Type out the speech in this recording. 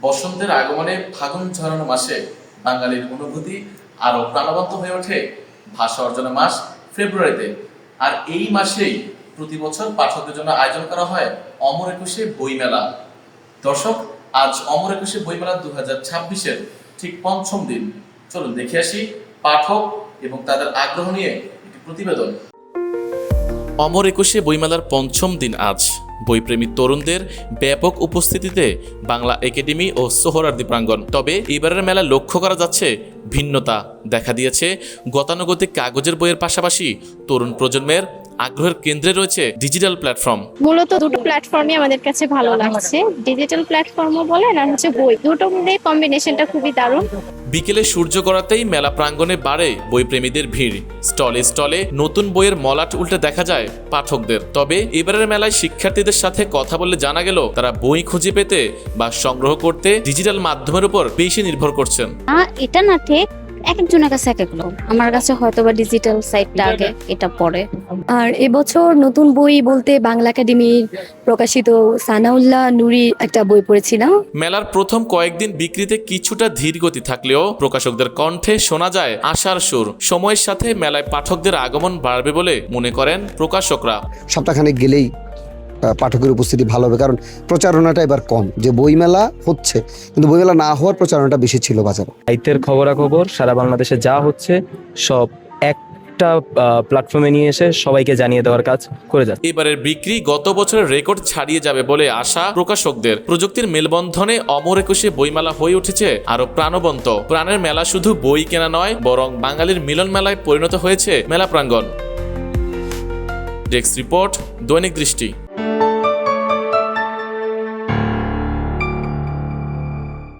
বসন্তের আগমনে ফাগুন ঝরানো মাসে বাঙালির অনুভূতি আরো প্রাণবন্ত হয়ে ওঠে। ভাষা অর্জনের মাস ফেব্রুয়ারিতে, আর এই মাসেই প্রতি বছর পাঠকদের জন্য আয়োজন করা হয় অমর একুশে বইমেলা। দর্শক, আজ অমর একুশে বইমেলা 2026-এর ঠিক পঞ্চম দিন। চলুন দেখে আসি পাঠক এবং তাদের আগ্রহ নিয়ে একটি প্রতিবেদন। অমর একুশে বইমেলার পঞ্চম দিন আজ। বইপ্রেমী তরুণদের ব্যাপক উপস্থিতিতে বাংলা একাডেমি ও সোহরাওয়ার্দী প্রাঙ্গণ। তবে এবারের মেলা লক্ষ্য করা যাচ্ছে ভিন্নতা দেখা দিয়েছে। গতানুগতিক কাগজের বইয়ের পাশাপাশি তরুণ প্রজন্মের আগ্রহের কেন্দ্রে রয়েছে ডিজিটাল প্ল্যাটফর্ম। মূলত দুটো প্ল্যাটফর্মই আমাদের কাছে ভালো লাগছে, ডিজিটাল প্ল্যাটফর্মও বলেন আর বই, দুটো মিলে কম্বিনেশনটা খুবই দারুণ। বিকেলে সূর্য গড়াতেই মেলা প্রাঙ্গণে বাড়ে বইপ্রেমীদের ভিড়। স্টলে স্টলে নতুন বইয়ের মলাট উল্টে দেখা যায় পাঠকদের। তবে এবারের মেলায় শিক্ষার্থীদের সাথে কথা বলে জানা গেল তারা বই খুঁজে পেতে বা সংগ্রহ করতে ডিজিটাল মাধ্যমের উপর বেশি নির্ভর করছেন। এটা না ঠিক, এক একজনের কাছে এক এক রকম। আমার কাছে হয়তো বা ডিজিটাল সাইটটা আগে, এটা পরে। আর এবছর নতুন বই বলতে বাংলা একাডেমির প্রকাশিত সানাউল্লাহ নুরি একটা বই পড়েছিলাম। মেলার প্রথম কয়েকদিন বিক্রিতে কিছুটা ধীরগতি থাকলেও প্রকাশকদের কণ্ঠে শোনা যায় আশার সুর। সময়ের সাথে মেলায় পাঠকদের আগমন বাড়বে বলে মনে করেন প্রকাশকরা। সপ্তাহখানেক গেলেই পাঠকের উপস্থিতি ভালো হবে, কারণ প্রচারণাটা এবার কম। যে বইমেলা হচ্ছে, কিন্তু বইমেলা না হওয়ার প্রচারণাটা বেশি ছিল বাজারে। সাহিত্যের খবরাখবর সারা বাংলাদেশে যা হচ্ছে সব একটা প্ল্যাটফর্মে নিয়ে এসে সবাইকে জানিয়ে দেওয়ার কাজ করে যাচ্ছে। এবারের বিক্রি গত বছরের রেকর্ড ছাড়িয়ে যাবে বলে আশা প্রকাশকদের। প্রযুক্তির মেলবন্ধনে অমর একুশে বইমেলা হয়ে উঠেছে আরো প্রাণবন্ত। প্রাণের মেলা শুধু বই কেনা নয়, বরং বাঙালির মিলন মেলায় পরিণত হয়েছে মেলা প্রাঙ্গণ। ডেস্ক রিপোর্ট, দৈনিক দৃষ্টি।